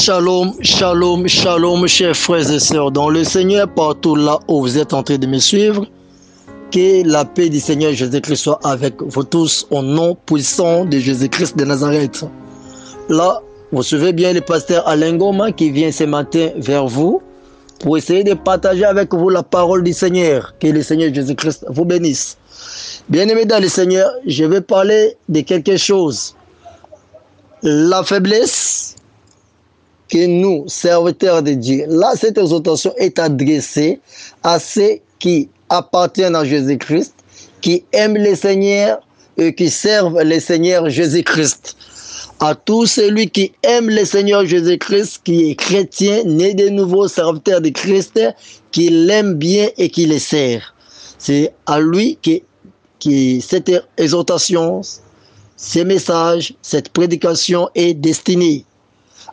Shalom, shalom, shalom, chers frères et sœurs dans le Seigneur, partout là où vous êtes en train de me suivre. Que la paix du Seigneur Jésus-Christ soit avec vous tous au nom puissant de Jésus-Christ de Nazareth. Là, vous suivez bien le pasteur Alain Goma qui vient ce matin vers vous pour essayer de partager avec vous la parole du Seigneur. Que le Seigneur Jésus-Christ vous bénisse. Bien-aimés dans le Seigneur, je vais parler de quelque chose. La faiblesse que nous, serviteurs de Dieu, là, cette exhortation est adressée à ceux qui appartiennent à Jésus-Christ, qui aiment le Seigneur et qui servent le Seigneur Jésus-Christ. À tout celui qui aime le Seigneur Jésus-Christ, qui est chrétien, né de nouveau, serviteur de Christ, qui l'aime bien et qui le sert. C'est à lui que cette exhortation, ce message, cette prédication est destinée.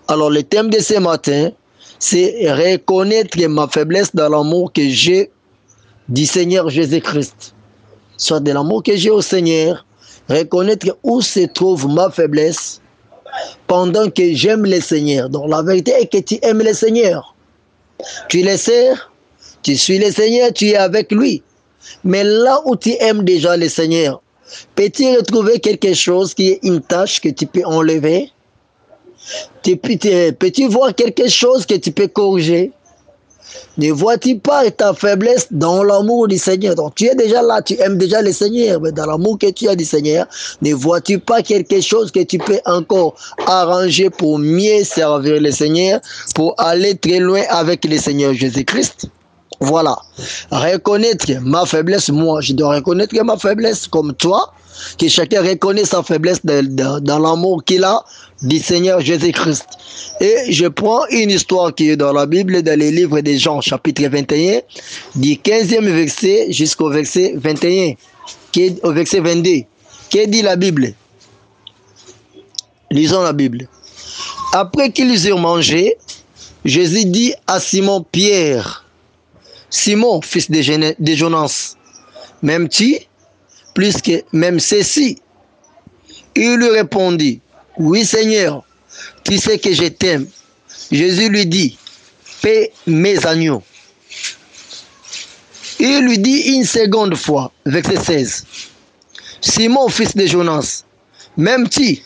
Alors le thème de ce matin, c'est reconnaître ma faiblesse dans l'amour que j'ai du Seigneur Jésus-Christ. Soit de l'amour que j'ai au Seigneur, reconnaître où se trouve ma faiblesse pendant que j'aime le Seigneur. Donc la vérité est que tu aimes le Seigneur. Tu le sers, tu suis le Seigneur, tu es avec lui. Mais là où tu aimes déjà le Seigneur, peux-tu retrouver quelque chose qui est une tâche que tu peux enlever? Peux-tu voir quelque chose que tu peux corriger? Ne vois-tu pas ta faiblesse dans l'amour du Seigneur? Donc tu es déjà là, tu aimes déjà le Seigneur, mais dans l'amour que tu as du Seigneur, ne vois-tu pas quelque chose que tu peux encore arranger pour mieux servir le Seigneur, pour aller très loin avec le Seigneur Jésus-Christ? Voilà. Reconnaître ma faiblesse, moi je dois reconnaître ma faiblesse comme toi, que chacun reconnaît sa faiblesse dans l'amour qu'il a du Seigneur Jésus-Christ. Et je prends une histoire qui est dans la Bible, dans les livres de Jean, chapitre 21, du 15e verset jusqu'au verset 21, au verset 22. Que dit la Bible? Lisons la Bible. Après qu'ils eurent mangé, Jésus dit à Simon-Pierre, Simon, fils de Jonas, m'aimes-tu plus que même ceci? Il lui répondit, oui Seigneur, tu sais que je t'aime. Jésus lui dit, paie mes agneaux. Il lui dit une seconde fois, verset 16, Simon, fils de Jonas, m'aimes-tu?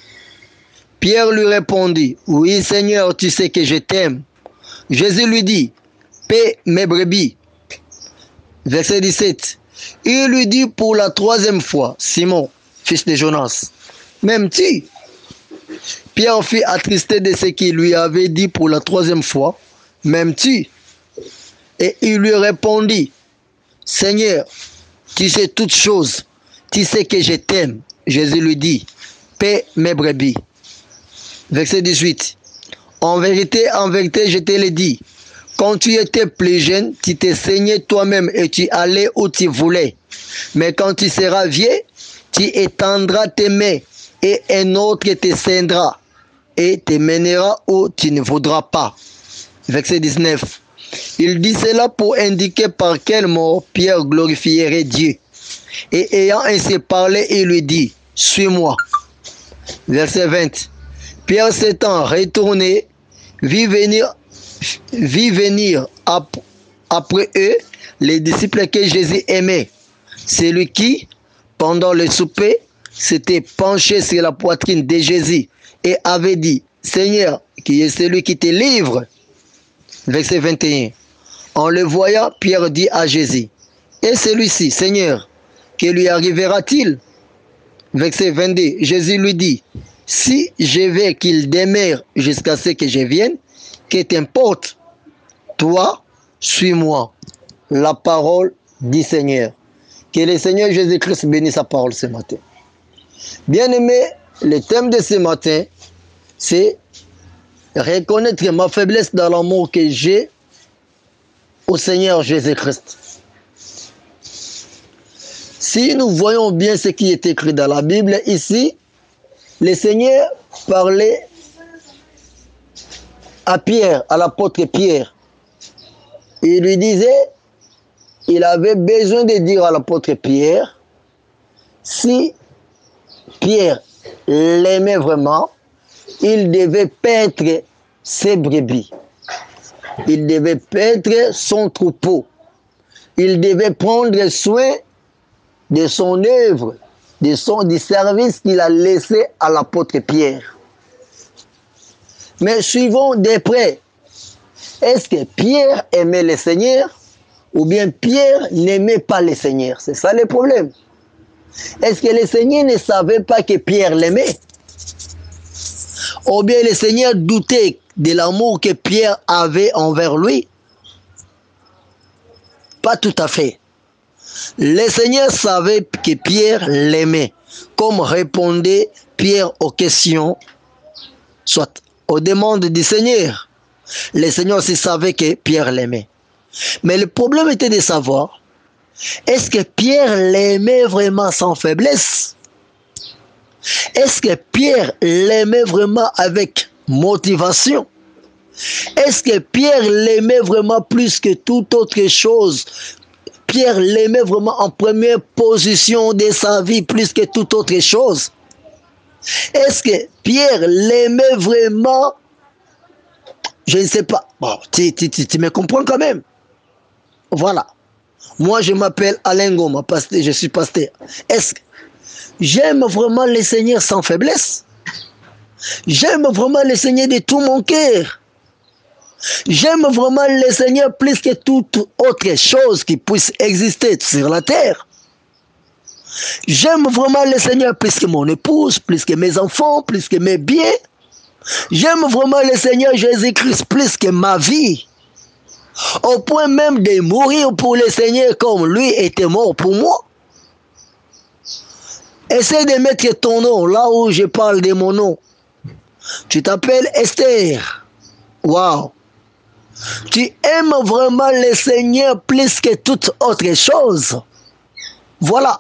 Pierre lui répondit, oui Seigneur, tu sais que je t'aime. Jésus lui dit, paie mes brebis. Verset 17. Il lui dit pour la troisième fois, Simon, fils de Jonas, m'aimes-tu? Pierre fut attristé de ce qu'il lui avait dit pour la troisième fois, m'aimes-tu? Et il lui répondit, Seigneur, tu sais toutes choses, tu sais que je t'aime. Jésus lui dit, paie mes brebis. Verset 18. En vérité, je te l'ai dit, quand tu étais plus jeune, tu te saignais toi-même et tu allais où tu voulais. Mais quand tu seras vieux, tu étendras tes mains et un autre te ceindra et te mènera où tu ne voudras pas. Verset 19. Il dit cela pour indiquer par quel mot Pierre glorifierait Dieu. Et ayant ainsi parlé, il lui dit, suis-moi. Verset 20. Pierre s'étant retourné, vit venir après eux les disciples que Jésus aimait. Celui qui, pendant le souper, s'était penché sur la poitrine de Jésus et avait dit, Seigneur, qui est celui qui te livre? Verset 21. En le voyant, Pierre dit à Jésus, et celui-ci, Seigneur, que lui arrivera-t-il? Verset 22. Jésus lui dit, si je veux qu'il demeure jusqu'à ce que je vienne, que t'importe, toi, suis-moi. La parole du Seigneur. Que le Seigneur Jésus-Christ bénisse sa parole ce matin. Bien-aimé, le thème de ce matin, c'est reconnaître ma faiblesse dans l'amour que j'ai au Seigneur Jésus-Christ. Si nous voyons bien ce qui est écrit dans la Bible, ici, le Seigneur parlait à Pierre, à l'apôtre Pierre. Il lui disait, il avait besoin de dire à l'apôtre Pierre, si Pierre l'aimait vraiment, il devait paître ses brebis. Il devait paître son troupeau. Il devait prendre soin de son œuvre, du service qu'il a laissé à l'apôtre Pierre. Mais suivons de près. Est-ce que Pierre aimait le Seigneur ou bien Pierre n'aimait pas le Seigneur? C'est ça le problème. Est-ce que le Seigneur ne savait pas que Pierre l'aimait? Ou bien le Seigneur doutait de l'amour que Pierre avait envers lui? Pas tout à fait. Le Seigneur savait que Pierre l'aimait, comme répondait Pierre aux questions, soit aux demandes du Seigneur. Le Seigneur aussi savait que Pierre l'aimait. Mais le problème était de savoir, est-ce que Pierre l'aimait vraiment sans faiblesse? Est-ce que Pierre l'aimait vraiment avec motivation? Est-ce que Pierre l'aimait vraiment plus que toute autre chose? Pierre l'aimait vraiment en première position de sa vie plus que toute autre chose? Est-ce que Pierre l'aimait vraiment? Je ne sais pas. Bon, tu me comprends quand même. Voilà. Moi, je m'appelle Alain Goma, je suis pasteur. Est-ce que j'aime vraiment le Seigneur sans faiblesse? J'aime vraiment le Seigneur de tout mon cœur. J'aime vraiment le Seigneur plus que toute autre chose qui puisse exister sur la terre. J'aime vraiment le Seigneur plus que mon épouse, plus que mes enfants, plus que mes biens. J'aime vraiment le Seigneur Jésus-Christ plus que ma vie. Au point même de mourir pour le Seigneur comme lui était mort pour moi. Essaie de mettre ton nom là où je parle de mon nom. Tu t'appelles Esther. Waouh. Tu aimes vraiment le Seigneur plus que toute autre chose. Voilà.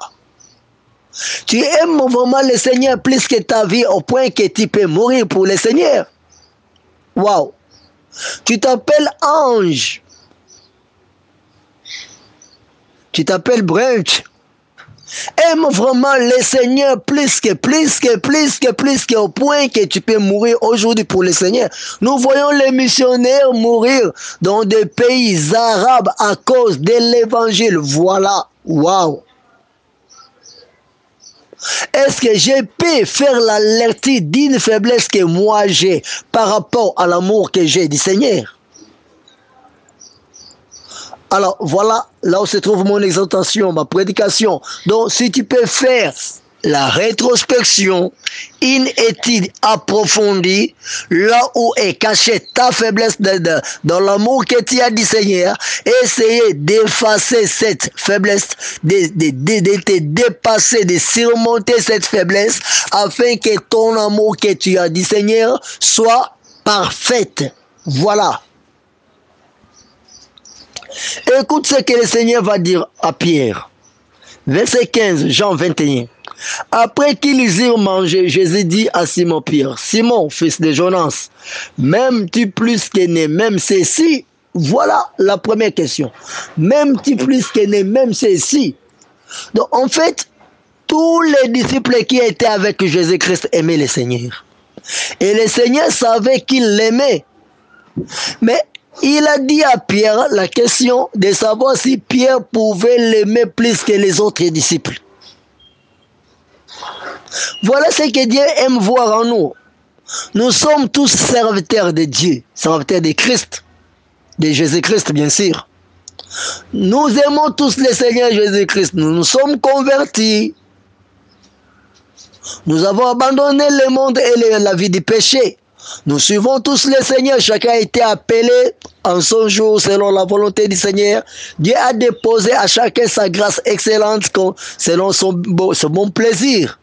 Tu aimes vraiment le Seigneur plus que ta vie au point que tu peux mourir pour le Seigneur. Waouh. Tu t'appelles Ange. Tu t'appelles Brunch. Aime vraiment le Seigneur plus que au point que tu peux mourir aujourd'hui pour le Seigneur. Nous voyons les missionnaires mourir dans des pays arabes à cause de l'évangile. Voilà. Waouh. Est-ce que je peux faire la lecture d'une faiblesse que moi j'ai par rapport à l'amour que j'ai du Seigneur? Alors voilà, là où se trouve mon exhortation, ma prédication. Donc si tu peux faire la rétrospection, une étude approfondie, là où est cachée ta faiblesse dans l'amour que tu as du Seigneur, essayer d'effacer cette faiblesse, de te dépasser, de surmonter cette faiblesse, afin que ton amour que tu as du Seigneur soit parfaite. Voilà. Écoute ce que le Seigneur va dire à Pierre. Verset 15, Jean 21. Après qu'ils eurent mangé, Jésus dit à Simon-Pierre, Simon, fils de Jonas, m'aimes-tu plus qu'aîné, même ceci? Voilà la première question. M'aimes-tu plus qu'aîné, même ceci? Donc en fait, tous les disciples qui étaient avec Jésus-Christ aimaient le Seigneur. Et le Seigneur savait qu'il l'aimait. Mais il a dit à Pierre la question de savoir si Pierre pouvait l'aimer plus que les autres disciples. Voilà ce que Dieu aime voir en nous. Nous sommes tous serviteurs de Dieu, serviteurs de Christ, de Jésus-Christ bien sûr. Nous aimons tous le Seigneur Jésus-Christ, nous nous sommes convertis. Nous avons abandonné le monde et la vie du péché. Nous suivons tous le Seigneur, chacun a été appelé en son jour selon la volonté du Seigneur. Dieu a déposé à chacun sa grâce excellente selon son bon plaisir.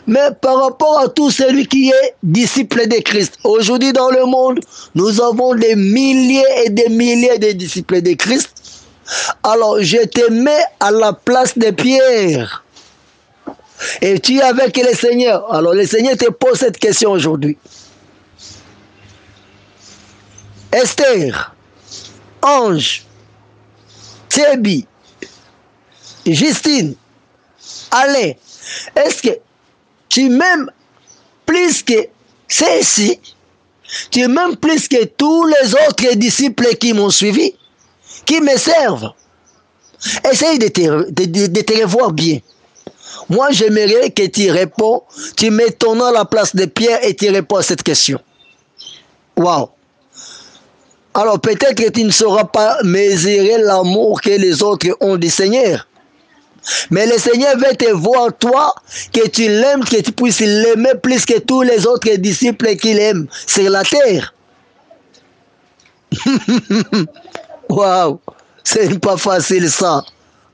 Mais par rapport à tout celui qui est disciple de Christ, aujourd'hui dans le monde, nous avons des milliers et des milliers de disciples de Christ. Alors je te mets à la place de Pierre. Et tu es avec le Seigneur. Alors le Seigneur te pose cette question aujourd'hui. Esther, Ange, Thébi, Justine, Alain, est-ce que tu m'aimes plus que ceci? Tu m'aimes plus que tous les autres disciples qui m'ont suivi, qui me servent. Essaye de te revoir bien. Moi, j'aimerais que tu réponds, tu mets ton nom à la place de Pierre et tu réponds à cette question. Waouh! Alors peut-être que tu ne sauras pas mesurer l'amour que les autres ont du Seigneur. Mais le Seigneur veut te voir, toi, que tu l'aimes, que tu puisses l'aimer plus que tous les autres disciples qu'il aime sur la terre. Waouh! C'est pas facile ça.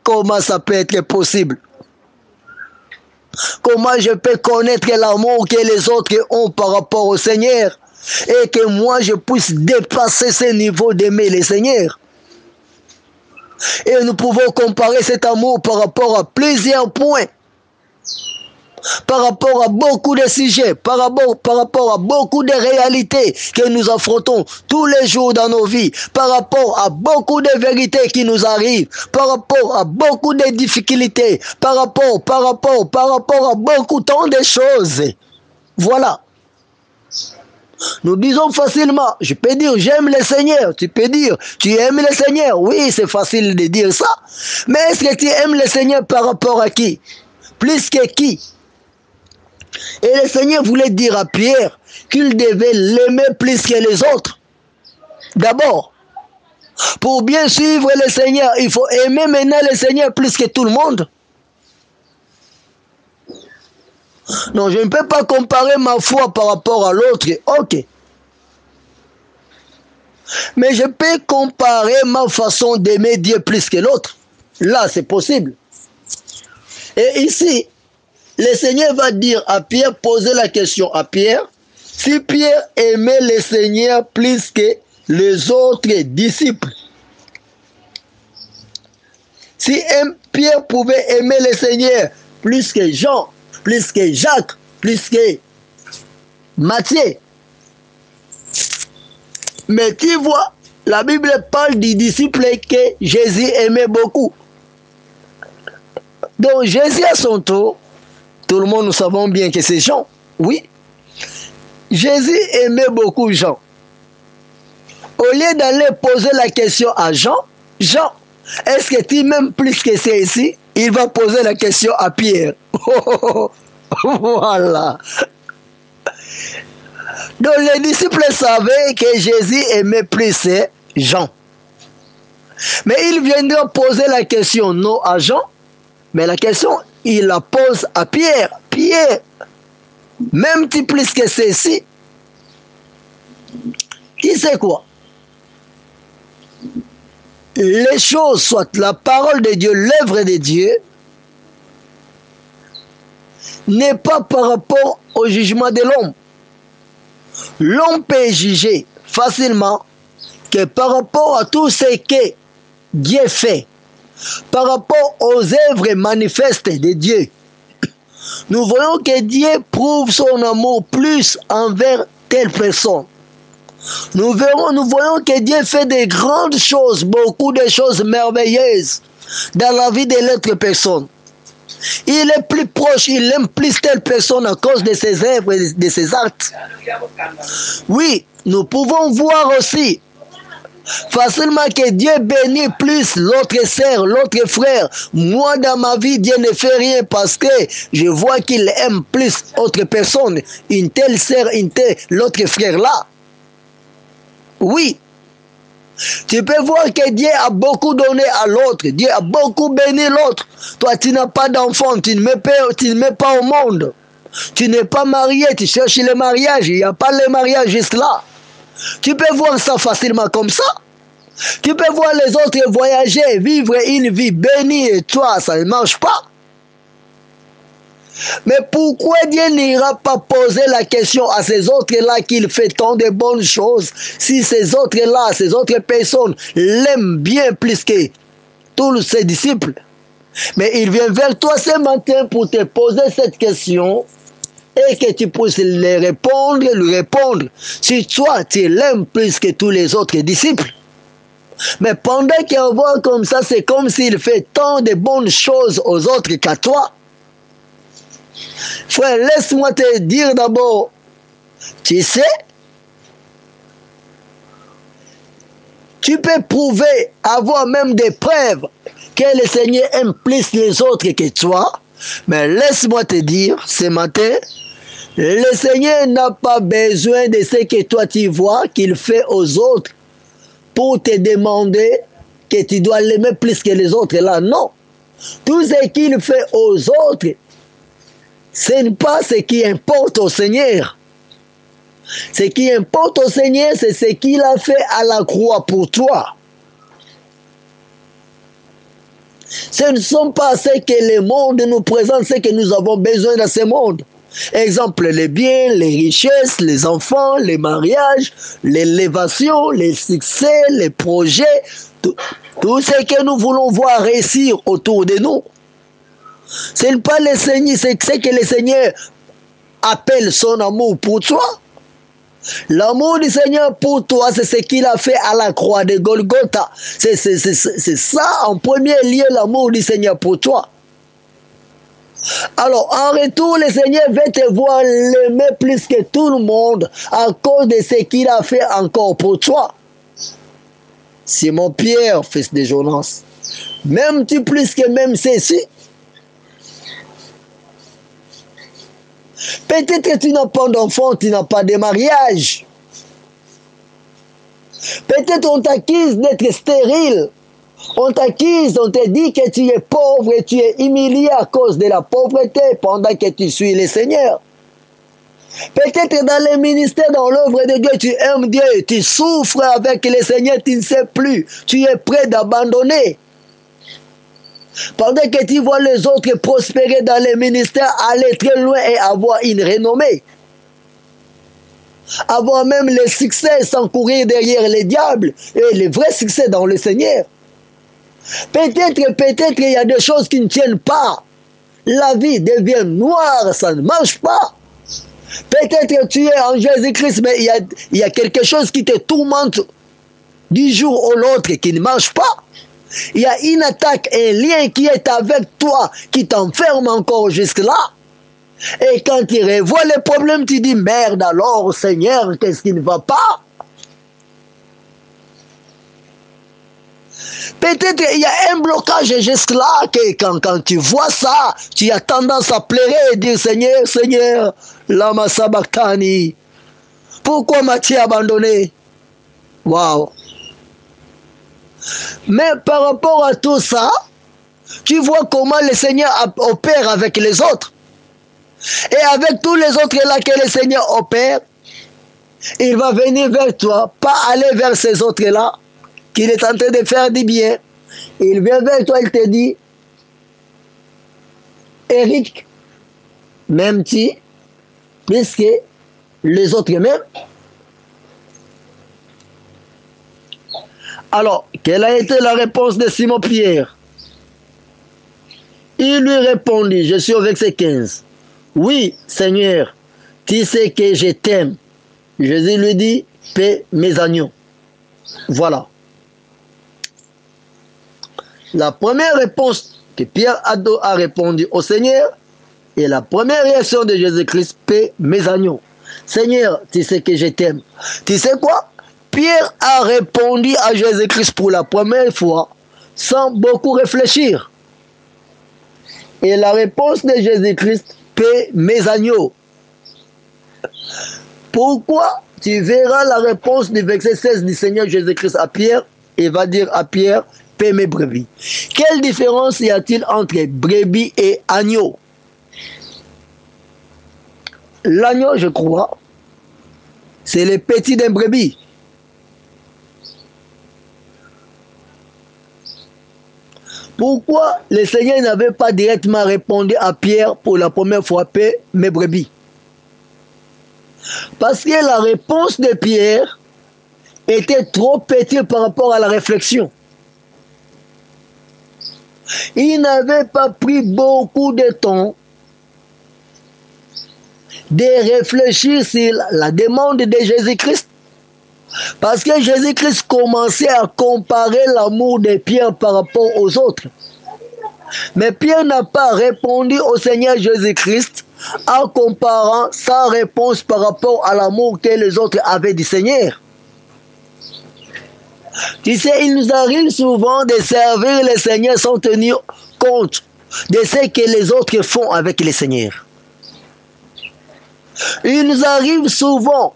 Comment ça peut être possible? Comment je peux connaître l'amour que les autres ont par rapport au Seigneur et que moi je puisse dépasser ce niveau d'aimer le Seigneur? Et nous pouvons comparer cet amour par rapport à plusieurs points, par rapport à beaucoup de sujets, par rapport à beaucoup de réalités que nous affrontons tous les jours dans nos vies, par rapport à beaucoup de vérités qui nous arrivent, par rapport à beaucoup de difficultés, par rapport à beaucoup tant de choses. Voilà. Nous disons facilement, je peux dire j'aime le Seigneur, tu peux dire tu aimes le Seigneur, oui c'est facile de dire ça, mais est-ce que tu aimes le Seigneur par rapport à qui? Plus que qui? Et le Seigneur voulait dire à Pierre qu'il devait l'aimer plus que les autres. D'abord, pour bien suivre le Seigneur, il faut aimer maintenant le Seigneur plus que tout le monde. Non, je ne peux pas comparer ma foi par rapport à l'autre. Ok. Mais je peux comparer ma façon d'aimer Dieu plus que l'autre. Là, c'est possible. Et ici, le Seigneur va dire à Pierre, poser la question à Pierre, si Pierre aimait le Seigneur plus que les autres disciples, si Pierre pouvait aimer le Seigneur plus que Jean, plus que Jacques, plus que Matthieu. Mais tu vois, la Bible parle du disciple que Jésus aimait beaucoup. Donc Jésus à son tour, tout le monde nous savons bien que c'est Jean, oui. Jésus aimait beaucoup Jean. Au lieu d'aller poser la question à Jean, Jean, est-ce que tu m'aimes plus que c'est ici? Il va poser la question à Pierre. Voilà. Donc les disciples savaient que Jésus aimait plus Jean. Mais il viendra poser la question non à Jean, mais la question, il la pose à Pierre. Pierre, même-tu plus que ceci? Tu sais quoi? Les choses, soit la parole de Dieu, l'œuvre de Dieu, n'est pas par rapport au jugement de l'homme. L'homme peut juger facilement que par rapport à tout ce que Dieu fait, par rapport aux œuvres manifestes de Dieu, nous voyons que Dieu prouve son amour plus envers telle personne. Nous voyons que Dieu fait de grandes choses, beaucoup de choses merveilleuses dans la vie de l'autre personne. Il est plus proche, il aime plus telle personne à cause de ses œuvres, de ses actes. Oui, nous pouvons voir aussi facilement que Dieu bénit plus l'autre sœur, l'autre frère. Moi, dans ma vie, Dieu ne fait rien parce que je vois qu'il aime plus autre personne. Une telle sœur, l'autre frère là. Oui. Tu peux voir que Dieu a beaucoup donné à l'autre. Dieu a beaucoup béni l'autre. Toi, tu n'as pas d'enfant. Tu ne mets pas au monde. Tu n'es pas marié. Tu cherches le mariage. Il n'y a pas le mariage juste là. Tu peux voir ça facilement comme ça. Tu peux voir les autres voyager, vivre une vie bénie et toi, ça ne marche pas. Mais pourquoi Dieu n'ira pas poser la question à ces autres-là qu'il fait tant de bonnes choses si ces autres-là, ces autres personnes l'aiment bien plus que tous ses disciples? Mais il vient vers toi ce matin pour te poser cette question et que tu puisses lui répondre si toi tu l'aimes plus que tous les autres disciples. Mais pendant qu'il voit comme ça, c'est comme s'il fait tant de bonnes choses aux autres qu'à toi. Frère, laisse-moi te dire d'abord, tu sais, Tu peux prouver, avoir même des preuves que le Seigneur aime plus les autres que toi. Mais laisse-moi te dire, ce matin, le Seigneur n'a pas besoin de ce que toi tu vois qu'il fait aux autres pour te demander que tu dois l'aimer plus que les autres. Là, non. Tout ce qu'il fait aux autres, ce n'est pas ce qui importe au Seigneur. Ce qui importe au Seigneur, c'est ce qu'il a fait à la croix pour toi. Ce ne sont pas ce que le monde nous présente, ce que nous avons besoin dans ce monde. Exemple, les biens, les richesses, les enfants, les mariages, l'élévation, les succès, les projets, tout ce que nous voulons voir réussir autour de nous. Ce n'est pas le Seigneur, c'est ce que le Seigneur appelle son amour pour toi. L'amour du Seigneur pour toi, c'est ce qu'il a fait à la croix de Golgotha. C'est ça, en premier lieu, l'amour du Seigneur pour toi. Alors, en retour, le Seigneur veut te voir l'aimer plus que tout le monde à cause de ce qu'il a fait encore pour toi. Simon-Pierre, fils de Jonas, m'aimes-tu plus que même ceci? Peut-être que tu n'as pas d'enfant, tu n'as pas de mariage. Peut-être on t'accuse d'être stérile. On t'accuse, on te dit que tu es pauvre et tu es humilié à cause de la pauvreté pendant que tu suis le Seigneur. Peut-être dans le ministère, dans l'œuvre de Dieu, tu aimes Dieu, tu souffres avec le Seigneur, tu ne sais plus. Tu es prêt d'abandonner. Pendant que tu vois les autres prospérer dans les ministères, aller très loin et avoir une renommée. Avoir même le succès sans courir derrière les diables et le vrai succès dans le Seigneur. Peut-être il y a des choses qui ne tiennent pas. La vie devient noire, ça ne marche pas. Peut-être que tu es en Jésus-Christ, mais il y a quelque chose qui te tourmente du jour au l'autre qui ne marche pas. Il y a une attaque, un lien qui est avec toi, qui t'enferme encore jusque-là. Et quand tu revois les problèmes, tu dis, merde alors, Seigneur, qu'est-ce qui ne va pas? Peut-être qu'il y a un blocage jusque-là, que quand tu vois ça, tu as tendance à pleurer et dire, Seigneur, Seigneur, lama sabachthani, pourquoi m'as-tu abandonné? Waouh! Mais par rapport à tout ça, tu vois comment le Seigneur opère avec les autres. Et avec tous les autres là que le Seigneur opère, il va venir vers toi, pas aller vers ces autres-là, qu'il est en train de faire du bien. Il vient vers toi, il te dit, Eric, m'aimes-tu plus que les autres mêmes? Alors, quelle a été la réponse de Simon-Pierre? Il lui répondit, je suis au verset 15. Oui, Seigneur, tu sais que je t'aime. Jésus lui dit, paie mes agneaux. Voilà. La première réponse que Pierre a répondu au Seigneur et la première réaction de Jésus-Christ, paie mes agneaux. Seigneur, tu sais que je t'aime. Tu sais quoi? Pierre a répondu à Jésus-Christ pour la première fois sans beaucoup réfléchir. Et la réponse de Jésus-Christ, paie mes agneaux. Pourquoi? Tu verras la réponse du verset 16 du Seigneur Jésus-Christ à Pierre. Il va dire à Pierre, paie mes brebis. Quelle différence y a-t-il entre brebis et agneau? L'agneau, je crois, c'est le petit d'un brebis. Pourquoi le Seigneur n'avait pas directement répondu à Pierre pour la première fois, paie mes brebis? Parce que la réponse de Pierre était trop petite par rapport à la réflexion. Il n'avait pas pris beaucoup de temps de réfléchir sur la demande de Jésus-Christ. Parce que Jésus-Christ commençait à comparer l'amour de Pierre par rapport aux autres. Mais Pierre n'a pas répondu au Seigneur Jésus-Christ en comparant sa réponse par rapport à l'amour que les autres avaient du Seigneur. Tu sais, il nous arrive souvent de servir le Seigneur sans tenir compte de ce que les autres font avec le Seigneur. Il nous arrive souvent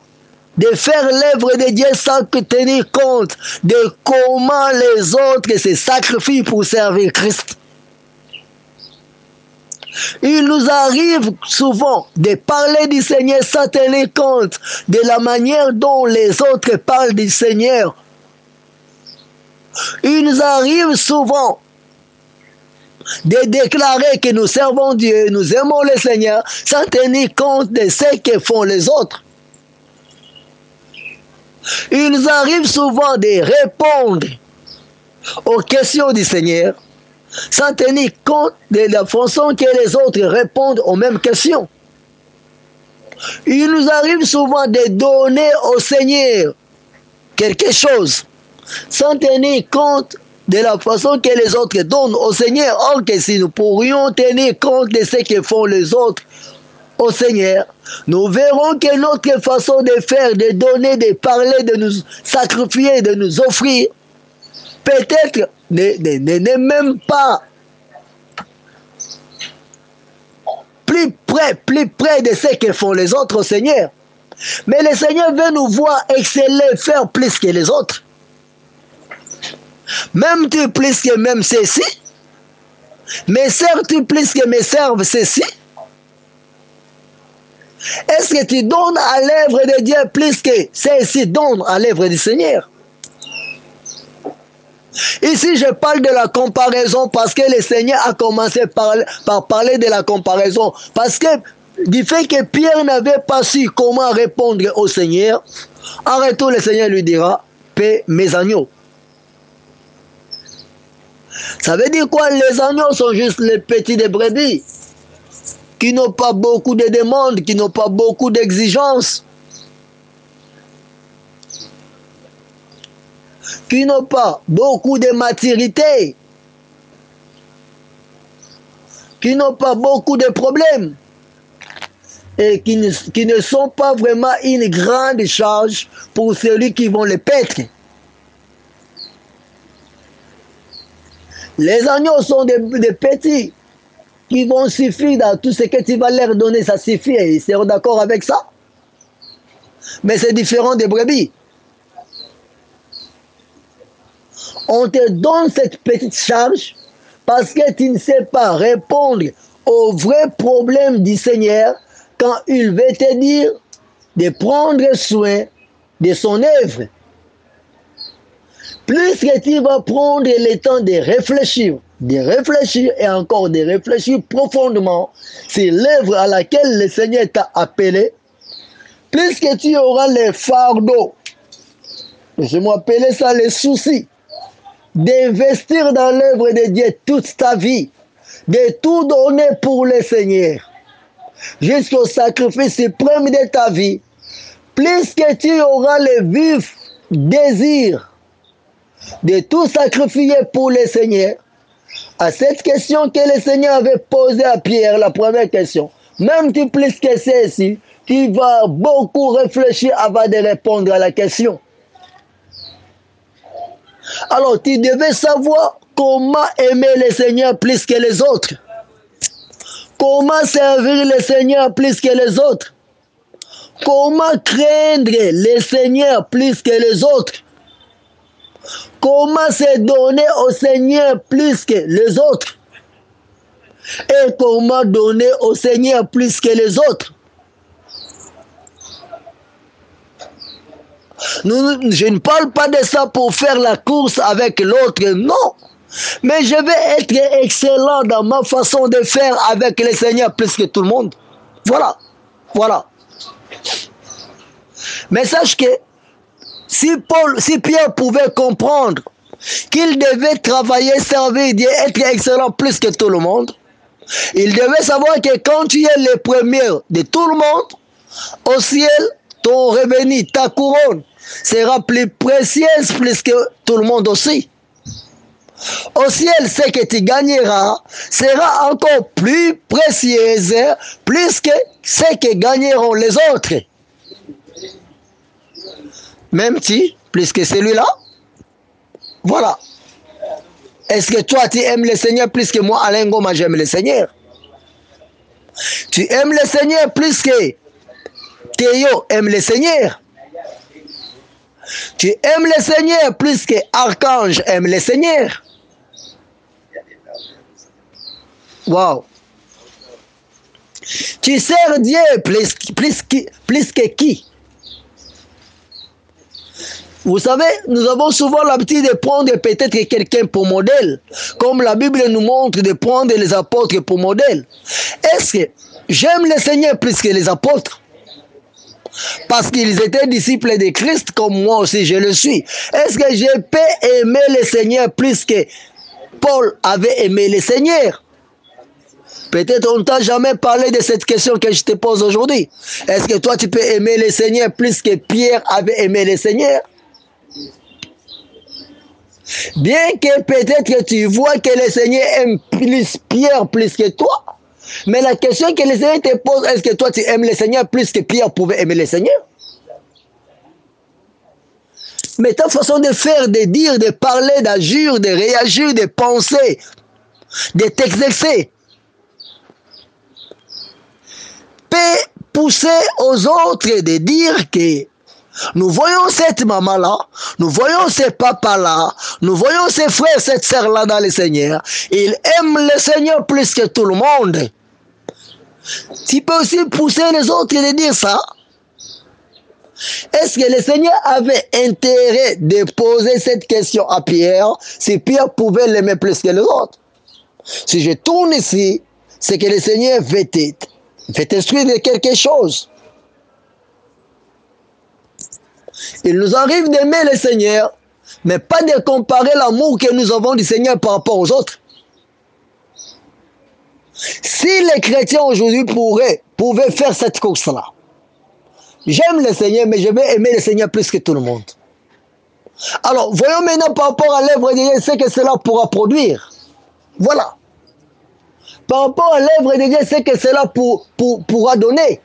de faire l'œuvre de Dieu sans tenir compte de comment les autres se sacrifient pour servir Christ. Il nous arrive souvent de parler du Seigneur sans tenir compte de la manière dont les autres parlent du Seigneur. Il nous arrive souvent de déclarer que nous servons Dieu, nous aimons le Seigneur, sans tenir compte de ce que font les autres. Il nous arrive souvent de répondre aux questions du Seigneur, sans tenir compte de la façon que les autres répondent aux mêmes questions. Il nous arrive souvent de donner au Seigneur quelque chose, sans tenir compte de la façon que les autres donnent au Seigneur. Or que si nous pourrions tenir compte de ce que font les autres au Seigneur, nous verrons que notre façon de faire, de donner, de parler, de nous sacrifier, de nous offrir, peut-être n'est même pas plus près de ce que font les autres au Seigneur. Mais le Seigneur veut nous voir exceller, faire plus que les autres. Même-tu plus que même ceci? Mais sers-tu plus que me servent ceci? Est-ce que tu donnes à l'œuvre de Dieu plus que ceci donne à l'œuvre du Seigneur? Ici, je parle de la comparaison parce que le Seigneur a commencé par parler de la comparaison. Parce que du fait que Pierre n'avait pas su comment répondre au Seigneur, en retour, le Seigneur lui dira, paie mes agneaux. Ça veut dire quoi? Les agneaux sont juste les petits des brebis, qui n'ont pas beaucoup de demandes, qui n'ont pas beaucoup d'exigences, qui n'ont pas beaucoup de maturité, qui n'ont pas beaucoup de problèmes, et qui ne sont pas vraiment une grande charge pour celui qui vont les paître. Les agneaux sont des petits qui vont suffire dans tout ce que tu vas leur donner, ça suffit, et ils seront d'accord avec ça. Mais c'est différent des brebis. On te donne cette petite charge parce que tu ne sais pas répondre aux vrais problèmes du Seigneur quand il veut te dire de prendre soin de son œuvre. Plus que tu vas prendre le temps de réfléchir et encore de réfléchir profondément sur l'œuvre à laquelle le Seigneur t'a appelé, plus que tu auras les fardeaux, je m'appelais ça les soucis, d'investir dans l'œuvre de Dieu toute ta vie, de tout donner pour le Seigneur, jusqu'au sacrifice suprême de ta vie, plus que tu auras le vif désir de tout sacrifier pour le Seigneur. À cette question que le Seigneur avait posée à Pierre, la première question, même tu plus que celle-ci, tu vas beaucoup réfléchir avant de répondre à la question. Alors tu devais savoir comment aimer le Seigneur plus que les autres, comment servir le Seigneur plus que les autres, comment craindre le Seigneur plus que les autres, comment se donner au Seigneur plus que les autres, et comment donner au Seigneur plus que les autres. Je ne parle pas de ça pour faire la course avec l'autre, non. Mais je vais être excellent dans ma façon de faire avec le Seigneur plus que tout le monde. Voilà. Voilà. Mais sache que si Pierre pouvait comprendre qu'il devait travailler, servir Dieu, être excellent plus que tout le monde, il devait savoir que quand tu es le premier de tout le monde, au ciel, ton revenu, ta couronne, sera plus précieuse plus que tout le monde aussi. Au ciel, ce que tu gagneras sera encore plus précieuse, plus que ce que gagneront les autres. Même si, plus que celui-là, Voilà. Est-ce que toi, tu aimes le Seigneur plus que moi, Alain Goma, j'aime le Seigneur? Tu aimes le Seigneur plus que Théo aime le Seigneur? Tu aimes le Seigneur plus que Archange aime le Seigneur? Wow. Tu sers Dieu plus que qui? Vous savez, nous avons souvent l'habitude de prendre peut-être quelqu'un pour modèle, comme la Bible nous montre de prendre les apôtres pour modèle. Est-ce que j'aime le Seigneur plus que les apôtres? Parce qu'ils étaient disciples de Christ, comme moi aussi je le suis. Est-ce que je peux aimer le Seigneur plus que Paul avait aimé le Seigneur? Peut-être on ne t'a jamais parlé de cette question que je te pose aujourd'hui. Est-ce que toi tu peux aimer le Seigneur plus que Pierre avait aimé le Seigneur? Bien que peut-être que tu vois que le Seigneur aime plus Pierre plus que toi, mais la question que le Seigneur te pose, est-ce que toi tu aimes le Seigneur plus que Pierre pouvait aimer le Seigneur? Mais ta façon de faire, de dire, de parler, d'agir, de réagir, de penser, de t'exercer, peut pousser aux autres de dire que nous voyons cette maman-là, nous voyons ces papas-là, nous voyons ces frères, cette sœur-là dans le Seigneur. Ils aiment le Seigneur plus que tout le monde. Tu peux aussi pousser les autres de dire ça. Est-ce que le Seigneur avait intérêt de poser cette question à Pierre, si Pierre pouvait l'aimer plus que les autres? Si je tourne ici, c'est que le Seigneur veut t'instruire de quelque chose. Il nous arrive d'aimer le Seigneur, mais pas de comparer l'amour que nous avons du Seigneur par rapport aux autres. Si les chrétiens aujourd'hui pouvaient faire cette course-là, j'aime le Seigneur, mais je vais aimer le Seigneur plus que tout le monde. Alors, voyons maintenant par rapport à l'œuvre de Dieu, ce que cela pourra produire. Voilà. Par rapport à l'œuvre de Dieu, ce que cela pourra donner.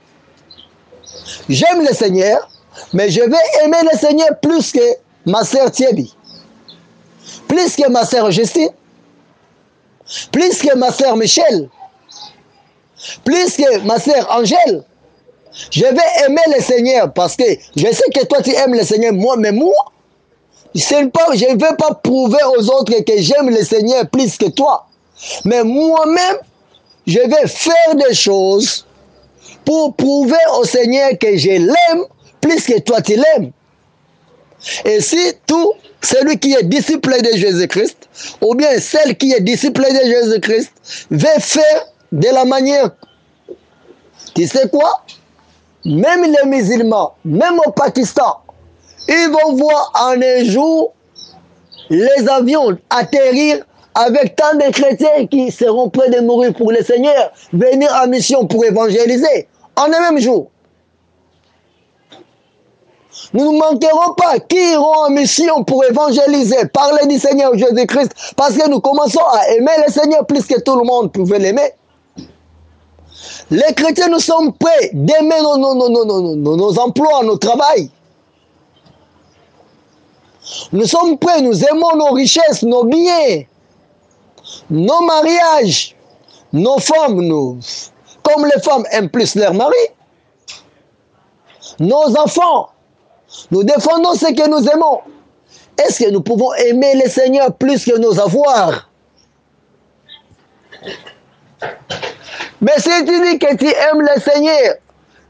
J'aime le Seigneur, mais je vais aimer le Seigneur plus que ma sœur Thierry, plus que ma sœur Justine, plus que ma sœur Michel, plus que ma sœur Angèle. Je vais aimer le Seigneur parce que je sais que toi tu aimes le Seigneur, mais moi, je ne veux pas prouver aux autres que j'aime le Seigneur plus que toi. Mais moi-même, je vais faire des choses pour prouver au Seigneur que je l'aime plus que toi tu l'aimes. Et si tout celui qui est disciple de Jésus-Christ, ou bien celle qui est disciple de Jésus-Christ, veut faire de la manière, tu sais quoi? Même les musulmans, même au Pakistan, ils vont voir en un jour les avions atterrir avec tant de chrétiens qui seront prêts de mourir pour le Seigneur, venir en mission pour évangéliser, en un même jour. Nous ne manquerons pas qui iront en mission pour évangéliser, parler du Seigneur Jésus-Christ, parce que nous commençons à aimer le Seigneur plus que tout le monde pouvait l'aimer. Les chrétiens, nous sommes prêts d'aimer nos emplois, nos travails. Nous sommes prêts, nous aimons nos richesses, nos biens, nos mariages, nos femmes, comme les femmes aiment plus leur mari, nos enfants. Nous défendons ce que nous aimons. Est-ce que nous pouvons aimer le Seigneur plus que nos avoirs? Mais si tu dis que tu aimes le Seigneur,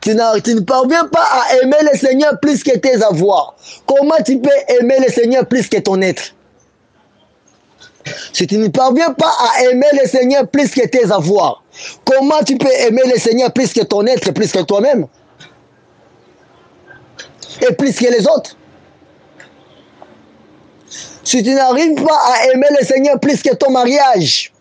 tu ne parviens pas à aimer le Seigneur plus que tes avoirs. Comment tu peux aimer le Seigneur plus que ton être? Si tu ne parviens pas à aimer le Seigneur plus que tes avoirs, comment tu peux aimer le Seigneur plus que ton être, plus que toi-même? Et plus que les autres. Si tu n'arrives pas à aimer le Seigneur plus que ton mariage,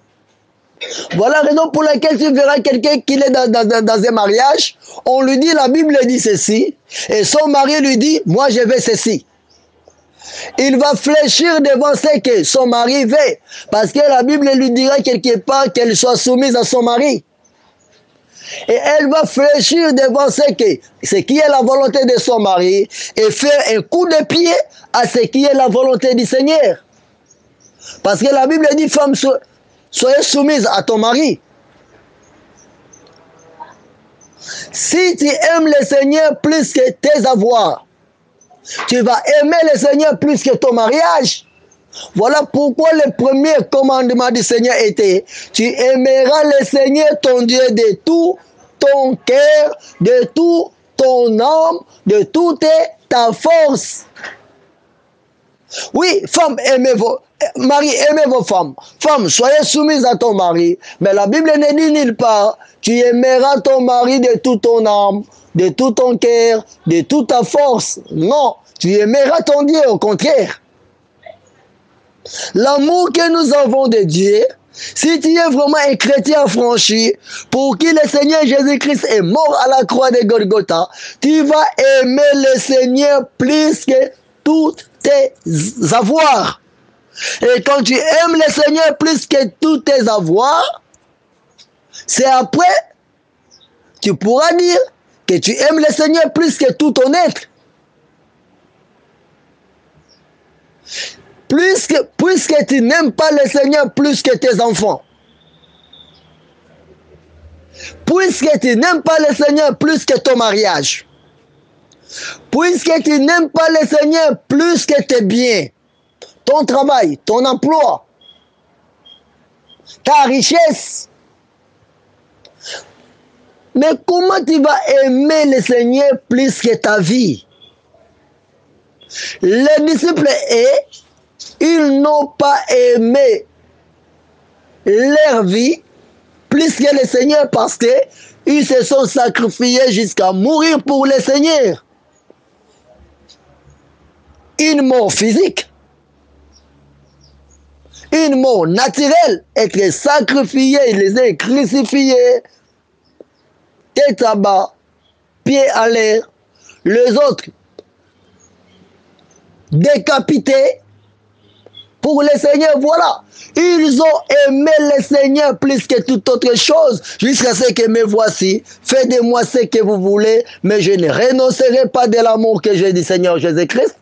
voilà la raison pour laquelle tu verras quelqu'un qui est dans un mariage, on lui dit, la Bible dit ceci, et son mari lui dit, moi je veux ceci. Il va fléchir devant ce que son mari veut, parce que la Bible lui dira quelque part qu'elle soit soumise à son mari. Et elle va fléchir devant ce qui est la volonté de son mari et faire un coup de pied à ce qui est la volonté du Seigneur. Parce que la Bible dit, femme, soyez soumise à ton mari. Si tu aimes le Seigneur plus que tes avoirs, tu vas aimer le Seigneur plus que ton mariage. Voilà pourquoi le premier commandement du Seigneur était, tu aimeras le Seigneur ton Dieu de tout ton cœur, de tout ton âme, de toute ta force. Oui, femme, mari, aimez vos femmes. Femme, soyez soumise à ton mari. Mais la Bible ne dit nulle part, tu aimeras ton mari de toute ton âme, de tout ton cœur, de toute ta force. Non, tu aimeras ton Dieu, au contraire. L'amour que nous avons de Dieu, si tu es vraiment un chrétien affranchi, pour qui le Seigneur Jésus-Christ est mort à la croix de Golgotha, tu vas aimer le Seigneur plus que tous tes avoirs. Et quand tu aimes le Seigneur plus que tous tes avoirs, c'est après, tu pourras dire que tu aimes le Seigneur plus que tout ton être. Puisque tu n'aimes pas le Seigneur plus que tes enfants. Puisque tu n'aimes pas le Seigneur plus que ton mariage. Puisque tu n'aimes pas le Seigneur plus que tes biens, ton travail, ton emploi, ta richesse. Mais comment tu vas aimer le Seigneur plus que ta vie? Les disciples, ils n'ont pas aimé leur vie plus que le Seigneur parce qu'ils se sont sacrifiés jusqu'à mourir pour le Seigneur. Une mort physique, une mort naturelle, être sacrifié, les uns crucifiés, tête à bas, pieds à l'air, les autres décapités. Pour le Seigneur, voilà. Ils ont aimé le Seigneur plus que toute autre chose. Jusqu'à ce que me voici. Faites de moi ce que vous voulez, mais je ne renoncerai pas de l'amour que j'ai du Seigneur Jésus-Christ.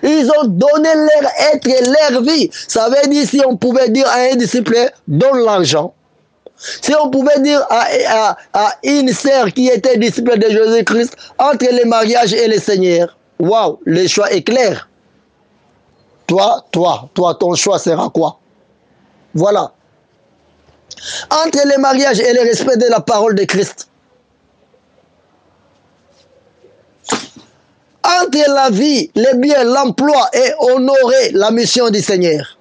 Ils ont donné leur être et leur vie. Ça veut dire, si on pouvait dire à un disciple, donne l'argent. Si on pouvait dire à une sœur qui était disciple de Jésus-Christ, entre le mariage et le Seigneur, waouh, le choix est clair. Toi, ton choix sera quoi? Voilà. Entre le mariage et le respect de la parole de Christ. Entre la vie, le bien, l'emploi et honorer la mission du Seigneur.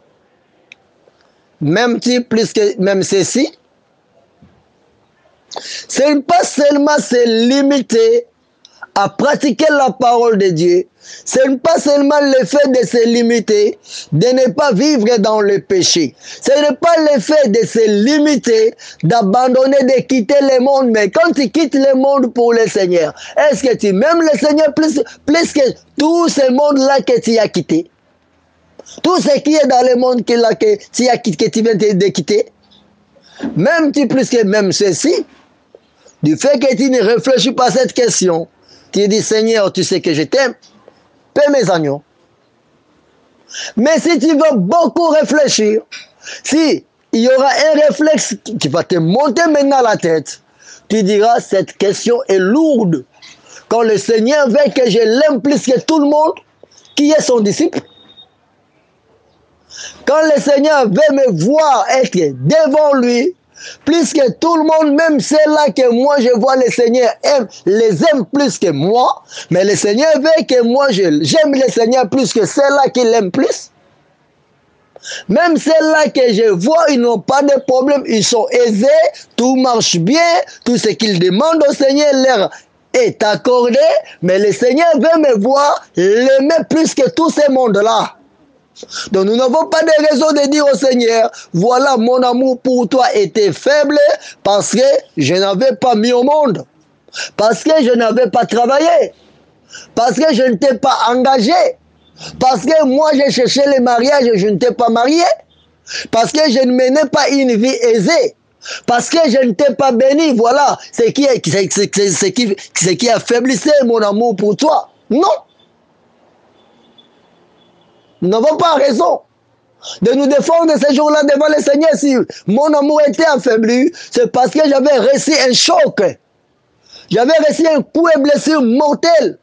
Même ceci, c'est pas seulement se limiter à pratiquer la parole de Dieu, ce n'est pas seulement le fait de se limiter, de ne pas vivre dans le péché. Ce n'est pas le fait de se limiter, d'abandonner, de quitter le monde. Mais quand tu quittes le monde pour le Seigneur, est-ce que tu aimes le Seigneur plus que tout ce monde-là que tu as quitté? Tout ce qui est dans le monde que tu viens de quitter? Même plus que même ceci, du fait que tu ne réfléchis pas à cette question, tu dis, Seigneur, tu sais que je t'aime, paie mes agneaux. Mais si tu veux beaucoup réfléchir, si il y aura un réflexe qui va te monter maintenant à la tête, tu diras, cette question est lourde. Quand le Seigneur veut que je l'aime plus que tout le monde, qui est son disciple? Quand le Seigneur veut me voir être devant lui, plus que tout le monde, même ceux-là que moi je vois le Seigneur les aime plus que moi, mais le Seigneur veut que moi j'aime le Seigneur plus que ceux-là qui l'aiment plus. Même ceux-là que je vois, ils n'ont pas de problème, ils sont aisés, tout marche bien, tout ce qu'ils demandent au Seigneur leur est accordé, mais le Seigneur veut me voir l'aimer plus que tout ce monde-là. Donc nous n'avons pas de raison de dire au Seigneur, voilà, mon amour pour toi était faible parce que je n'avais pas mis au monde, parce que je n'avais pas travaillé, parce que je ne t'ai pas engagé, parce que moi j'ai cherché le mariage et je ne t'ai pas marié, parce que je ne menais pas une vie aisée, parce que je ne t'ai pas béni. Voilà ce qui affaiblissait mon amour pour toi. Non. Nous n'avons pas raison. de nous défendre ce jour-là devant le Seigneur. Si mon amour était affaibli, c'est parce que j'avais reçu un choc. J'avais reçu un coup et blessure mortelle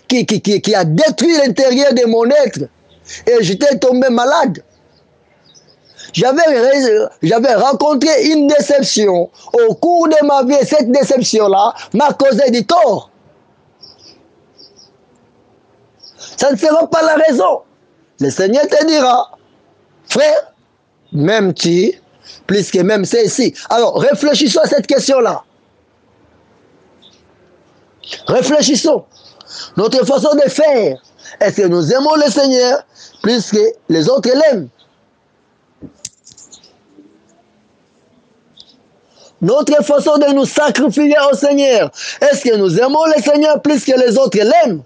qui a détruit l'intérieur de mon être. Et j'étais tombé malade. J'avais rencontré une déception. Au cours de ma vie, cette déception-là m'a causé du tort. Ça ne sera pas la raison. Le Seigneur te dira, frère, m'aimes-tu plus que même ceci? Alors, réfléchissons à cette question-là. Réfléchissons. Notre façon de faire, est-ce que nous aimons le Seigneur plus que les autres l'aiment? Notre façon de nous sacrifier au Seigneur, est-ce que nous aimons le Seigneur plus que les autres l'aiment?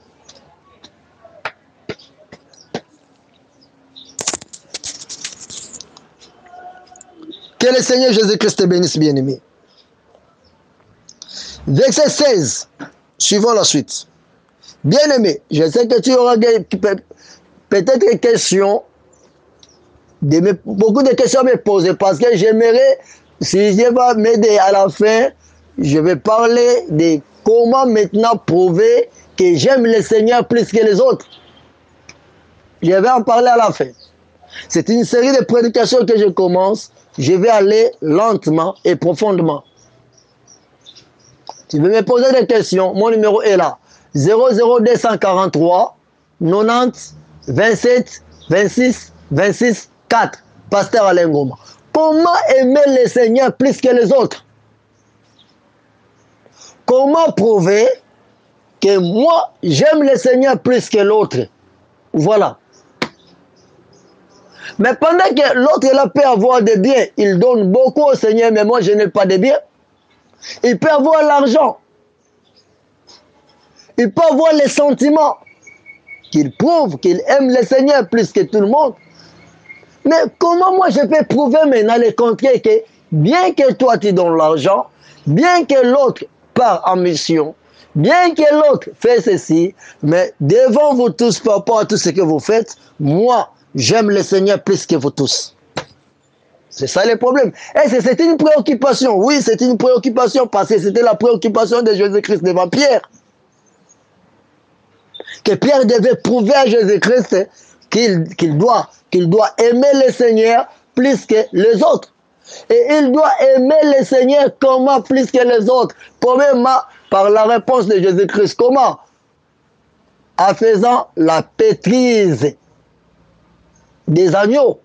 Que le Seigneur Jésus-Christ te bénisse, bien-aimé. Verset 16, suivons la suite. Bien-aimé, je sais que tu auras peut-être des questions, beaucoup de questions à me poser, parce que j'aimerais, si Dieu va m'aider à la fin, je vais parler de comment maintenant prouver que j'aime le Seigneur plus que les autres. Je vais en parler à la fin. C'est une série de prédications que je commence. Je vais aller lentement et profondément. Tu veux me poser des questions, mon numéro est là. 00243 90 27 26 26 4. Pasteur Alain Ngoma. Comment aimer le Seigneur plus que les autres? Comment prouver que moi, j'aime le Seigneur plus que l'autre? Voilà. Mais pendant que l'autre là peut avoir des biens, il donne beaucoup au Seigneur, mais moi je n'ai pas de biens. Il peut avoir l'argent. Il peut avoir les sentiments. Qu'il prouve qu'il aime le Seigneur plus que tout le monde. Mais comment moi je peux prouver maintenant le contraire que bien que toi tu donnes l'argent, bien que l'autre part en mission, bien que l'autre fait ceci, mais devant vous tous par rapport à tout ce que vous faites, moi j'aime le Seigneur plus que vous tous. C'est ça le problème. Et c'est une préoccupation. Oui, c'est une préoccupation parce que c'était la préoccupation de Jésus-Christ devant Pierre. Que Pierre devait prouver à Jésus-Christ qu'il doit aimer le Seigneur plus que les autres. Et il doit aimer le Seigneur comment plus que les autres? Premièrement, par la réponse de Jésus-Christ. Comment? En faisant la pétrise des agneaux.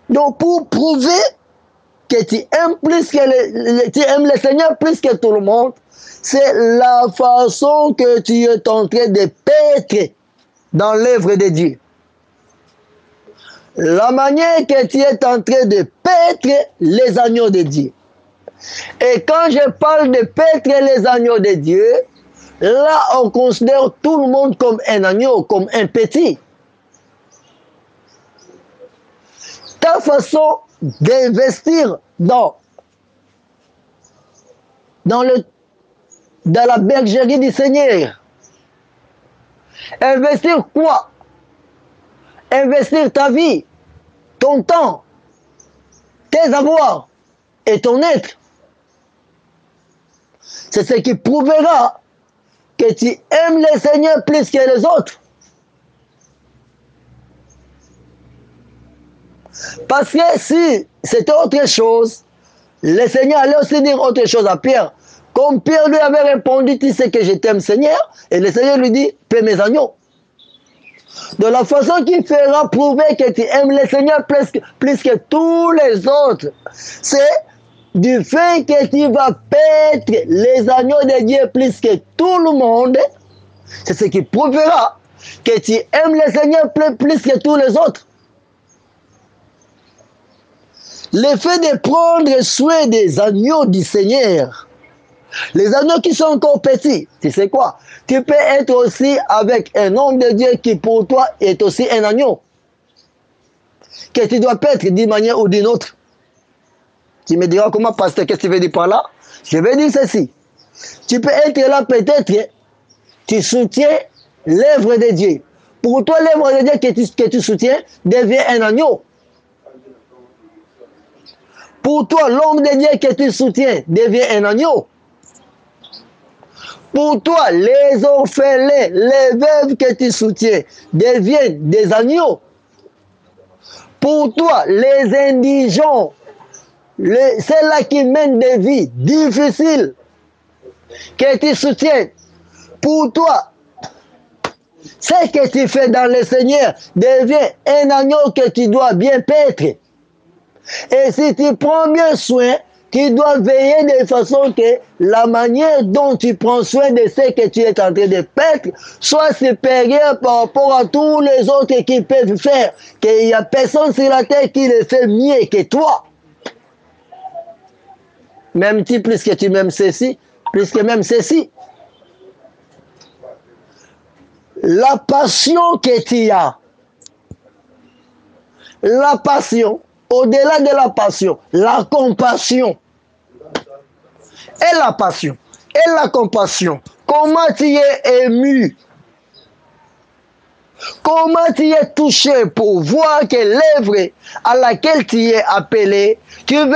Donc pour prouver que tu aimes le Seigneur plus que tout le monde, c'est la façon que tu es en train de paître dans l'œuvre de Dieu. La manière que tu es en train de paître les agneaux de Dieu. Et quand je parle de paître les agneaux de Dieu, là on considère tout le monde comme un agneau, comme un petit. Ta façon d'investir dans la bergerie du Seigneur. Investir quoi? Investir ta vie, ton temps, tes avoirs et ton être. C'est ce qui prouvera que tu aimes le Seigneur plus que les autres. Parce que si c'était autre chose, le Seigneur allait aussi dire autre chose à Pierre. Comme Pierre lui avait répondu, tu sais que je t'aime Seigneur, et le Seigneur lui dit, paie mes agneaux. De la façon qu'il fera prouver que tu aimes le Seigneur plus que tous les autres, c'est du fait que tu vas paître les agneaux de Dieu plus que tout le monde, c'est ce qui prouvera que tu aimes le Seigneur plus que tous les autres. Le fait de prendre soin des agneaux du Seigneur, les agneaux qui sont encore petits, tu sais quoi? Tu peux être aussi avec un homme de Dieu qui pour toi est aussi un agneau. Que tu dois paître d'une manière ou d'une autre. Tu me diras comment, pasteur, qu'est-ce que tu veux dire par là? Je vais dire ceci. Tu peux être là peut-être, tu soutiens l'œuvre de Dieu. Pour toi, l'œuvre de Dieu que tu soutiens devient un agneau. Pour toi, l'homme de Dieu que tu soutiens devient un agneau. Pour toi, les orphelins, les veuves que tu soutiens deviennent des agneaux. Pour toi, les indigents, ceux-là qui mènent des vies difficiles, que tu soutiens, pour toi, ce que tu fais dans le Seigneur devient un agneau que tu dois bien paître. Et si tu prends bien soin, tu dois veiller de façon que la manière dont tu prends soin de ce que tu es en train de paître soit supérieure par rapport à tous les autres qui peuvent faire. Qu'il n'y a personne sur la terre qui le fait mieux que toi. Même-tu plus que tu m'aimes ceci, plus que même ceci. La passion que tu as, la passion, au-delà de la passion, la compassion et la passion et la compassion. Comment tu es ému? Comment tu es touché pour voir que l'œuvre à laquelle tu es appelé, tu veux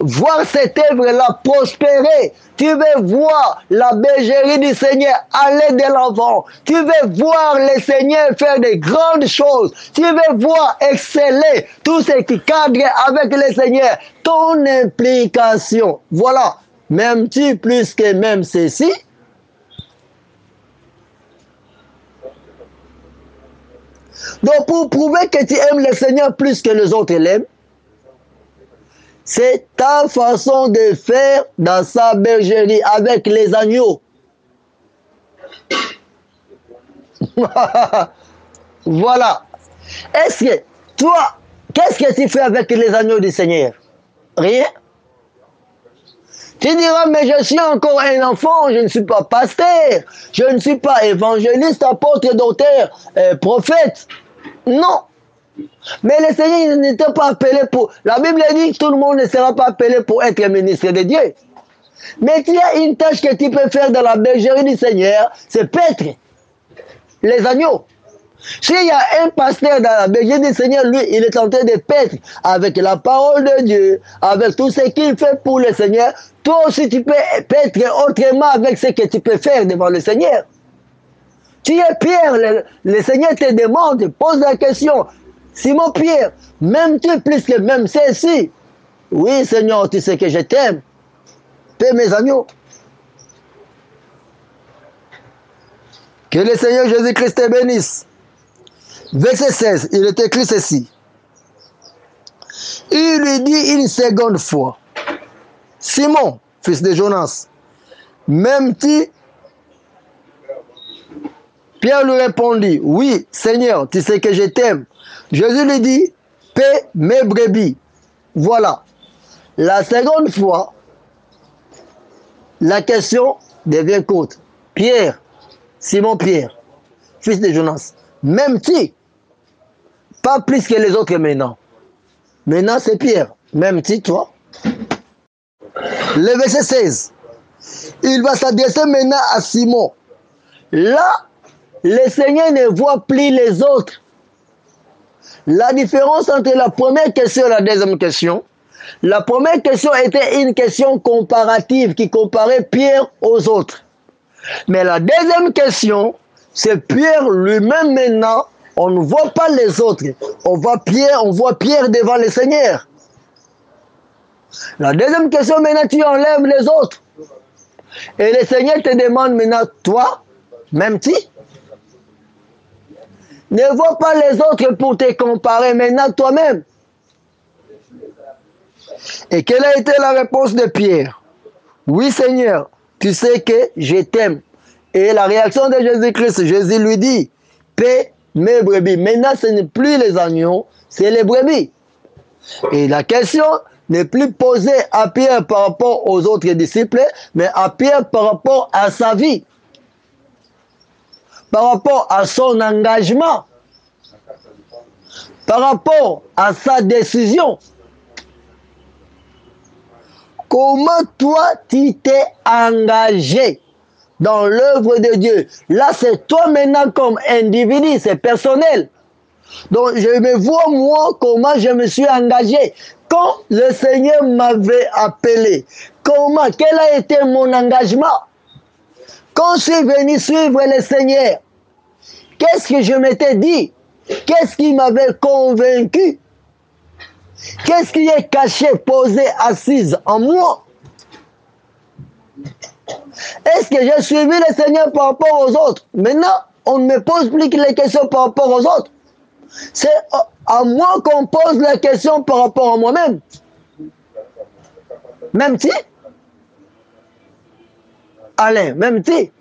voir cette œuvre-là prospérer. Tu veux voir la bergerie du Seigneur aller de l'avant. Tu veux voir le Seigneur faire de grandes choses. Tu veux voir exceller tout ce qui cadre avec le Seigneur. Ton implication. Voilà. M'aimes-tu plus que même ceci? Donc pour prouver que tu aimes le Seigneur plus que les autres l'aiment, c'est ta façon de faire dans sa bergerie avec les agneaux. Voilà. Est-ce que toi, qu'est-ce que tu fais avec les agneaux du Seigneur? Rien. Tu diras, mais je suis encore un enfant, je ne suis pas pasteur, je ne suis pas évangéliste, apôtre, docteur, prophète. Non. Mais le Seigneur n'était pas appelé pour... La Bible dit que tout le monde ne sera pas appelé pour être ministre de Dieu. Mais il y a une tâche que tu peux faire dans la bergerie du Seigneur, c'est paître les agneaux. S'il y a un pasteur dans la bergerie du Seigneur, lui, il est en train de paître avec la parole de Dieu, avec tout ce qu'il fait pour le Seigneur. Toi aussi, tu peux paître autrement avec ce que tu peux faire devant le Seigneur. Tu es Pierre, le Seigneur te demande, pose la question. Simon Pierre, m'aimes-tu plus que même ceci? Oui, Seigneur, tu sais que je t'aime. Paie mes agneaux. Que le Seigneur Jésus-Christ te bénisse. Verset 16, il est écrit ceci. Il lui dit une seconde fois, Simon, fils de Jonas, m'aimes-tu? Pierre lui répondit, oui, Seigneur, tu sais que je t'aime. Jésus lui dit, paie mes brebis. Voilà. La seconde fois, la question devient courte. Pierre, Simon Pierre, fils de Jonas, m'aimes-tu? Pas plus que les autres maintenant. Maintenant, c'est Pierre. M'aimes-tu, toi? Le verset 16. Il va s'adresser maintenant à Simon. Là, le Seigneur ne voit plus les autres. La différence entre la première question et la deuxième question, la première question était une question comparative qui comparait Pierre aux autres. Mais la deuxième question, c'est Pierre lui-même maintenant. On ne voit pas les autres. On voit Pierre devant le Seigneur. La deuxième question, maintenant, tu enlèves les autres. Et le Seigneur te demande maintenant, toi, m'aimes-tu? Ne vois pas les autres pour te comparer maintenant toi-même. Et quelle a été la réponse de Pierre? Oui, Seigneur, tu sais que je t'aime. Et la réaction de Jésus-Christ, Jésus lui dit, paie mes brebis. Maintenant, ce n'est plus les agneaux, c'est les brebis. Et la question n'est plus posée à Pierre par rapport aux autres disciples, mais à Pierre par rapport à sa vie. Par rapport à son engagement, par rapport à sa décision. Comment toi tu t'es engagé dans l'œuvre de Dieu. Là, c'est toi maintenant comme individu, c'est personnel. Donc, je me vois, moi, comment je me suis engagé. Quand le Seigneur m'avait appelé, quel a été mon engagement? Quand je suis venu suivre le Seigneur, qu'est-ce que je m'étais dit? Qu'est-ce qui m'avait convaincu? Qu'est-ce qui est caché, posé, assise en moi? Est-ce que j'ai suivi le Seigneur par rapport aux autres? Maintenant, on ne me pose plus les questions par rapport aux autres. C'est à moi qu'on pose la question par rapport à moi-même. Même si Alain, même si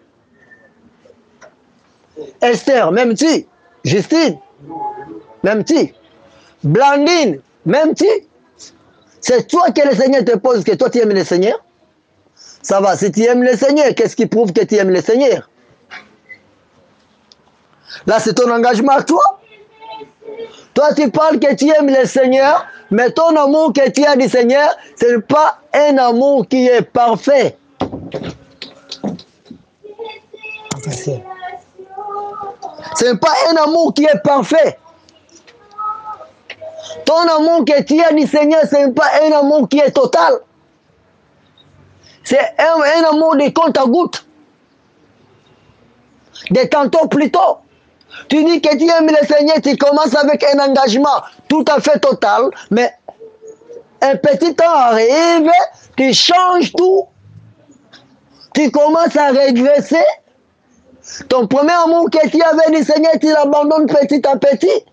Esther, même si Justine, même si Blandine, même si c'est toi que le Seigneur te pose que toi tu aimes le Seigneur. Ça va, si tu aimes le Seigneur, qu'est-ce qui prouve que tu aimes le Seigneur? Là, c'est ton engagement à toi. Toi, tu parles que tu aimes le Seigneur, mais ton amour que tu as du Seigneur, ce n'est pas un amour qui est parfait. Ce n'est pas un amour qui est parfait. Ton amour que tu as du Seigneur, ce n'est pas un amour qui est total. C'est un amour de compte à gouttes. De tantôt plus tôt. Tu dis que tu aimes le Seigneur, tu commences avec un engagement tout à fait total, mais un petit temps arrive, tu changes tout, tu commences à régresser. Ton premier amour que tu avais du Seigneur, tu l'abandonnes petit à petit.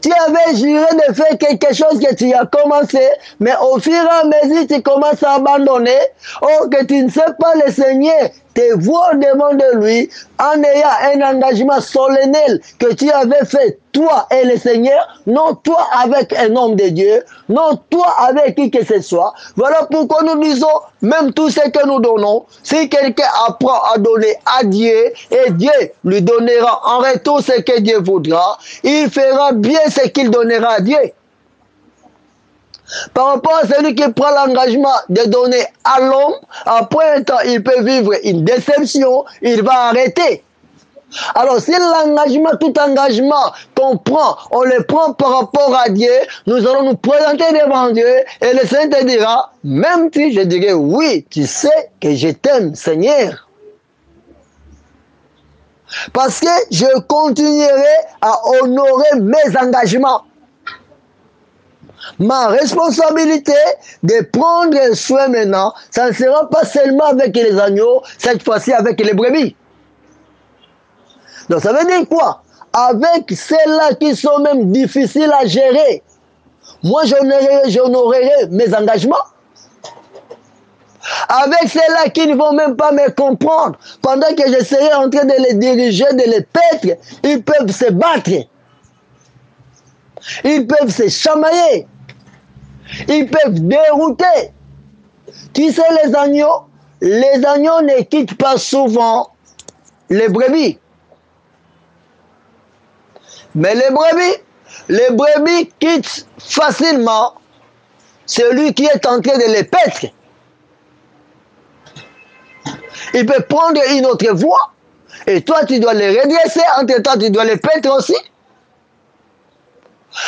Tu avais juré de faire quelque chose que tu as commencé, mais au fur et à mesure, tu commences à abandonner. Or que tu ne sais pas, le Seigneur te voit devant de lui en ayant un engagement solennel que tu avais fait, toi et le Seigneur, non toi avec un homme de Dieu, non toi avec qui que ce soit. Voilà pourquoi nous disons, même tout ce que nous donnons, si quelqu'un apprend à donner à Dieu, et Dieu lui donnera en retour ce que Dieu voudra, il fera bien ce qu'il donnera à Dieu. Par rapport à celui qui prend l'engagement de donner à l'homme, après un temps, il peut vivre une déception, il va arrêter. Alors, si l'engagement, tout engagement qu'on prend, on le prend par rapport à Dieu, nous allons nous présenter devant Dieu et le Seigneur te dira, même si je dirais oui, tu sais que je t'aime, Seigneur. Parce que je continuerai à honorer mes engagements. Ma responsabilité de prendre soin maintenant, ça ne sera pas seulement avec les agneaux, cette fois-ci avec les brebis. Donc ça veut dire quoi? Avec celles-là qui sont même difficiles à gérer, moi j'honorerai mes engagements. Avec celles-là qui ne vont même pas me comprendre, pendant que je serai en train de les diriger, de les paître, ils peuvent se battre. Ils peuvent se chamailler. Ils peuvent dérouter. Tu sais, les agneaux ne quittent pas souvent les brebis. Mais les brebis quittent facilement celui qui est en train de les paître. Il peut prendre une autre voie. Et toi, tu dois les redresser. Entre-temps, tu dois les paître aussi.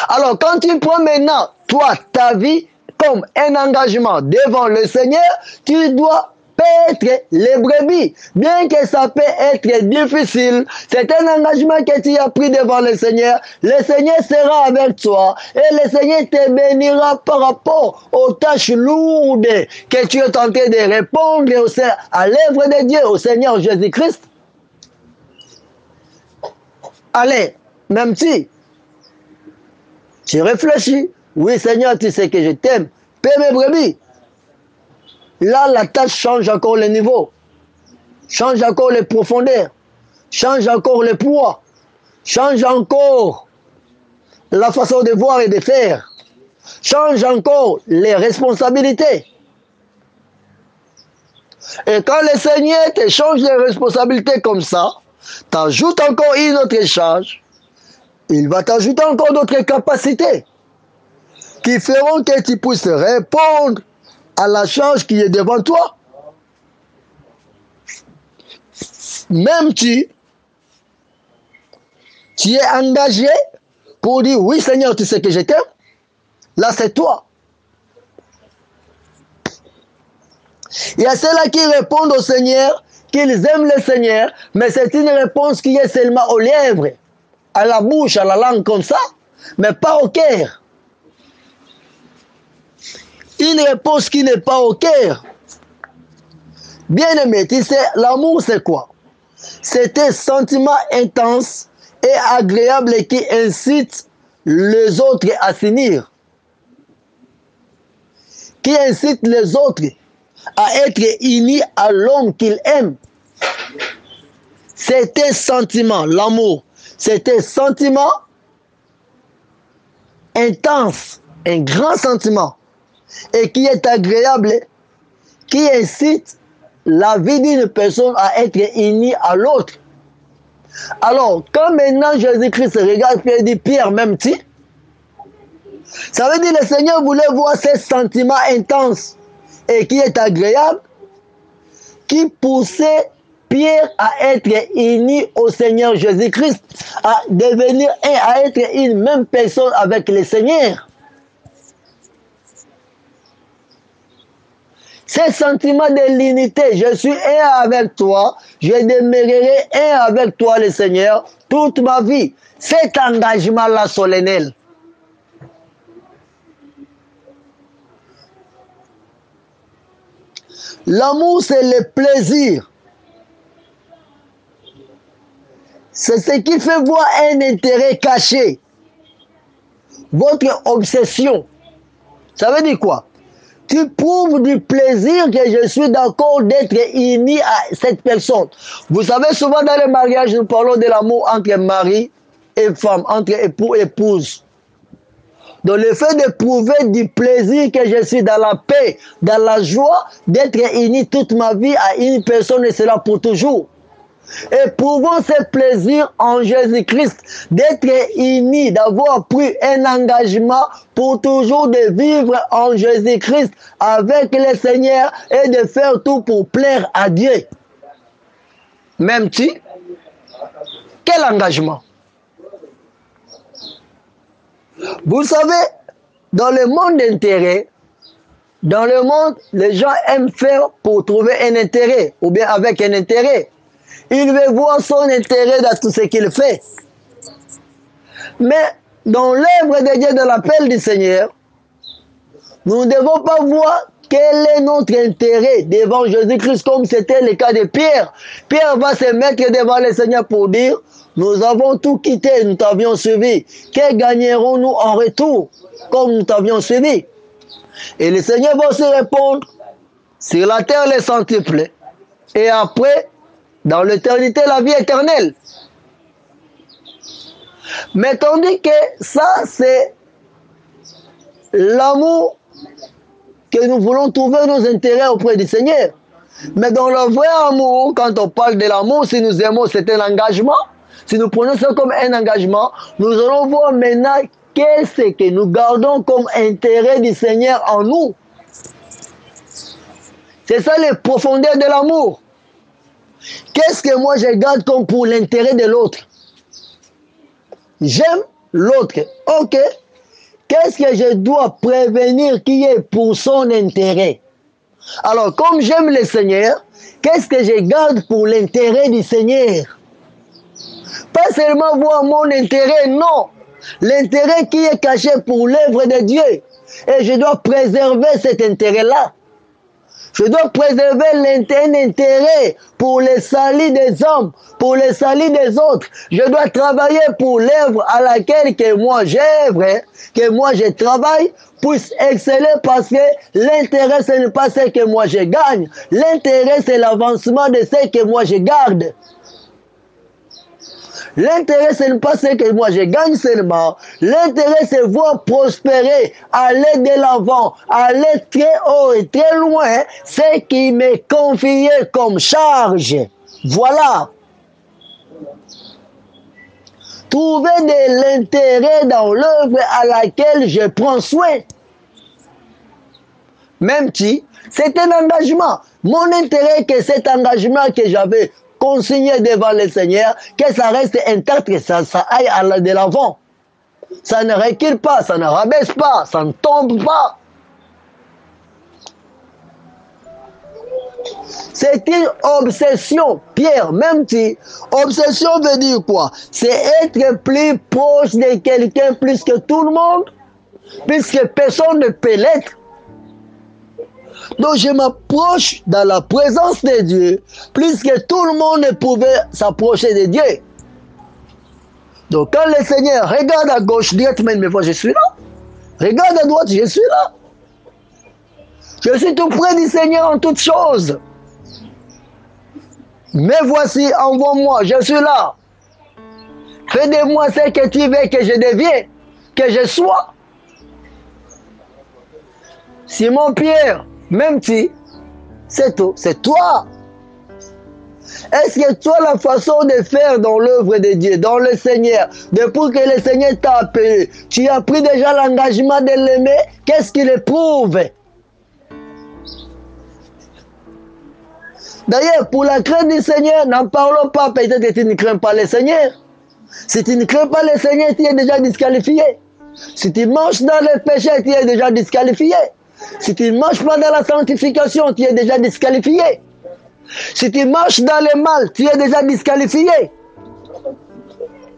Alors, quand tu prends maintenant, toi, ta vie, comme un engagement devant le Seigneur, tu dois paître les brebis. Bien que ça peut être difficile, c'est un engagement que tu as pris devant le Seigneur. Le Seigneur sera avec toi et le Seigneur te bénira par rapport aux tâches lourdes que tu es tenté de répondre à l'œuvre de Dieu, au Seigneur Jésus-Christ. Allez, même si tu réfléchis, oui Seigneur, tu sais que je t'aime, paie mes brebis. Là, la tâche change encore le niveau, change encore les profondeurs, change encore le poids, change encore la façon de voir et de faire, change encore les responsabilités. Et quand le Seigneur te change les responsabilités comme ça, t'ajoutes encore une autre charge, il va t'ajouter encore d'autres capacités qui feront que tu puisses répondre à la charge qui est devant toi. même tu es engagé pour dire, oui Seigneur, tu sais que je t'aime, là c'est toi. Il y a ceux-là qui répondent au Seigneur, qu'ils aiment le Seigneur, mais c'est une réponse qui est seulement aux lèvres, à la bouche, à la langue comme ça, mais pas au cœur. Une réponse qui n'est pas au cœur. Bien aimé, tu sais, l'amour c'est quoi? C'est un sentiment intense et agréable qui incite les autres à s'unir. Qui incite les autres à être unis à l'homme qu'ils aiment. C'est un sentiment, l'amour. C'est un sentiment intense, un grand sentiment, et qui est agréable, qui incite la vie d'une personne à être unie à l'autre. Alors, quand maintenant Jésus-Christ regarde Pierre et dit, Pierre, m'aimes-tu? Ça veut dire que le Seigneur voulait voir ce sentiment intense et qui est agréable, qui poussait Pierre à être uni au Seigneur Jésus-Christ, à devenir un, à être une même personne avec le Seigneur. Ce sentiment de l'unité, je suis un avec toi, je demeurerai un avec toi le Seigneur toute ma vie. Cet engagement-là solennel. L'amour, c'est le plaisir. C'est ce qui fait voir un intérêt caché. Votre obsession. Ça veut dire quoi? Tu prouves du plaisir que je suis d'accord d'être uni à cette personne. Vous savez, souvent dans les mariages, nous parlons de l'amour entre mari et femme, entre époux et épouse. Donc le fait de prouver du plaisir que je suis dans la paix, dans la joie, d'être uni toute ma vie à une personne et cela pour toujours. Et prouvons ce plaisir en Jésus-Christ, d'être unis, d'avoir pris un engagement pour toujours de vivre en Jésus-Christ avec le Seigneur et de faire tout pour plaire à Dieu. M'aimes-tu? Quel engagement? Vous savez, dans le monde d'intérêt, dans le monde, les gens aiment faire pour trouver un intérêt, ou bien avec un intérêt. Il veut voir son intérêt dans tout ce qu'il fait. Mais dans l'œuvre de Dieu, de l'appel du Seigneur, nous ne devons pas voir quel est notre intérêt devant Jésus-Christ, comme c'était le cas de Pierre. Pierre va se mettre devant le Seigneur pour dire, nous avons tout quitté, nous t'avions suivi. Que gagnerons-nous en retour, comme nous t'avions suivi? Et le Seigneur va se répondre, sur la terre les centuples, et après, dans l'éternité, la vie éternelle. Mais tandis que ça, c'est l'amour que nous voulons trouver nos intérêts auprès du Seigneur. Mais dans le vrai amour, quand on parle de l'amour, si nous aimons, c'est un engagement. Si nous prenons ça comme un engagement, nous allons voir maintenant qu'est-ce que nous gardons comme intérêt du Seigneur en nous. C'est ça les profondeurs de l'amour. Qu'est-ce que moi je garde comme pour l'intérêt de l'autre? J'aime l'autre. Ok. Qu'est-ce que je dois prévenir qui est pour son intérêt? Alors, comme j'aime le Seigneur, qu'est-ce que je garde pour l'intérêt du Seigneur? Pas seulement voir mon intérêt, non. L'intérêt qui est caché pour l'œuvre de Dieu. Et je dois préserver cet intérêt-là. Je dois préserver un intérêt pour le salut des hommes, pour le salut des autres. Je dois travailler pour l'œuvre à laquelle que moi j'œuvre, que moi je travaille, puisse exceller parce que l'intérêt ce n'est pas ce que moi je gagne. L'intérêt c'est l'avancement de ce que moi je garde. L'intérêt, ce n'est pas ce que moi je gagne seulement. L'intérêt, c'est voir prospérer, aller de l'avant, aller très haut et très loin, ce qui m'est confié comme charge. Voilà. Trouver de l'intérêt dans l'œuvre à laquelle je prends soin. Même si c'est un engagement. Mon intérêt, c'est cet engagement que j'avais consigné devant le Seigneur, que ça reste intact, que ça aille de l'avant. Ça ne recule pas, ça ne rabaisse pas, ça ne tombe pas. C'est une obsession, Pierre, même si obsession veut dire quoi? C'est être plus proche de quelqu'un plus que tout le monde, puisque personne ne peut l'être. Donc je m'approche dans la présence de Dieu, plus que tout le monde ne pouvait s'approcher de Dieu. Donc quand le Seigneur regarde à gauche, directement il me voit, je suis là. Regarde à droite, je suis là. Je suis tout près du Seigneur en toutes choses. Mais voici, envoie-moi, je suis là. Fais de moi ce que tu veux que je devienne, que je sois. Simon-Pierre, même si, c'est tout, c'est toi. Est-ce que toi, la façon de faire dans l'œuvre de Dieu, dans le Seigneur, depuis que le Seigneur t'a appelé, tu as pris déjà l'engagement de l'aimer, qu'est-ce qu'il éprouve? D'ailleurs, pour la crainte du Seigneur, n'en parlons pas, peut-être que tu ne crains pas le Seigneur. Si tu ne crains pas le Seigneur, tu es déjà disqualifié. Si tu marches dans le péché, tu es déjà disqualifié. Si tu ne marches pas dans la sanctification, tu es déjà disqualifié. Si tu marches dans le mal, tu es déjà disqualifié.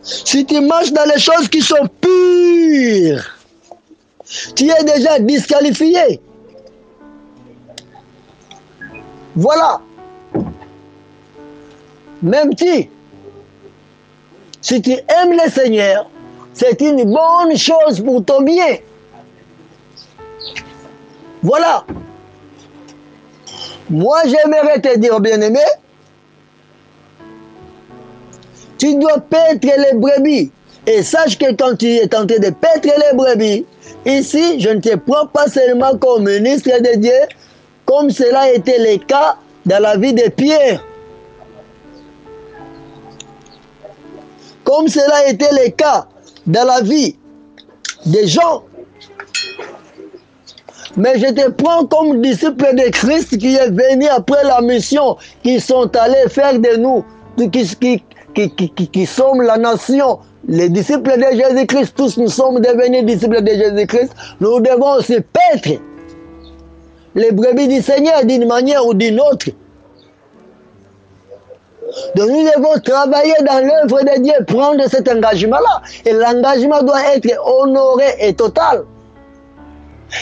Si tu marches dans les choses qui sont pures, tu es déjà disqualifié. Voilà. Même si tu aimes le Seigneur, c'est une bonne chose pour ton bien. Voilà. Moi, j'aimerais te dire, bien-aimé, tu dois paître les brebis. Et sache que quand tu es tenté de paître les brebis, ici, je ne te prends pas seulement comme ministre de Dieu, comme cela était le cas dans la vie de Pierre. Comme cela était le cas dans la vie des gens. Mais je te prends comme disciple de Christ qui est venu après la mission, qui sont allés faire de nous, qui sommes la nation, les disciples de Jésus-Christ, tous nous sommes devenus disciples de Jésus-Christ, nous devons aussi paître les brebis du Seigneur d'une manière ou d'une autre. Donc nous devons travailler dans l'œuvre de Dieu, prendre cet engagement-là. Et l'engagement doit être honoré et total.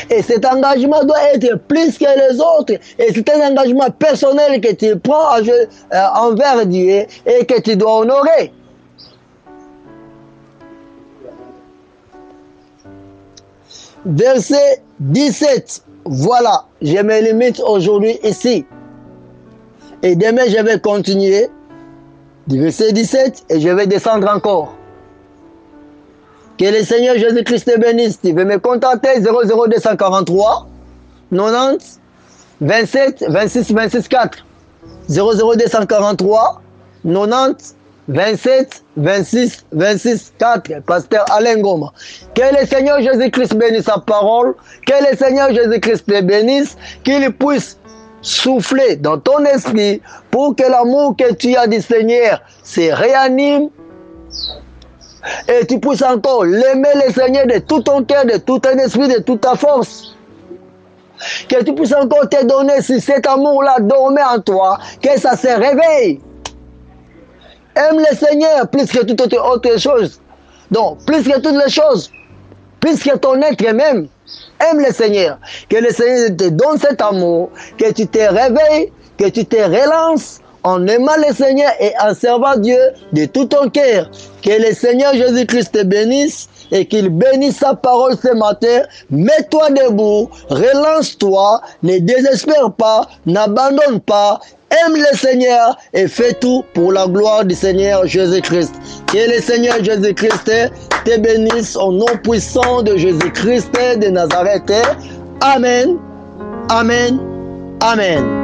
Et cet engagement doit être plus que les autres. Et c'est un engagement personnel que tu prends envers Dieu et que tu dois honorer. Verset 17. Voilà, je me limite aujourd'hui ici. Et demain, je vais continuer du verset 17 et je vais descendre encore. Que le Seigneur Jésus-Christ te bénisse. Tu veux me contacter 00243 90 27 26 26 4. 00243 90 27 26 26 4. Pasteur Alain Goma. Que le Seigneur Jésus-Christ bénisse sa parole. Que le Seigneur Jésus-Christ te bénisse. Qu'il puisse souffler dans ton esprit pour que l'amour que tu as du Seigneur se réanime et tu puisses encore l'aimer le Seigneur de tout ton cœur, de tout ton esprit, de toute ta force. Que tu puisses encore te donner, si cet amour-là dormait en toi, que ça se réveille. Aime le Seigneur plus que toute autre chose. Donc, plus que toutes les choses, plus que ton être même, aime le Seigneur. Que le Seigneur te donne cet amour, que tu te réveilles, que tu te relances en aimant le Seigneur et en servant Dieu de tout ton cœur. Que le Seigneur Jésus-Christ te bénisse et qu'il bénisse sa parole ce matin. Mets-toi debout, relance-toi, ne désespère pas, n'abandonne pas. Aime le Seigneur et fais tout pour la gloire du Seigneur Jésus-Christ. Que le Seigneur Jésus-Christ te bénisse au nom puissant de Jésus-Christ de Nazareth. Amen. Amen. Amen.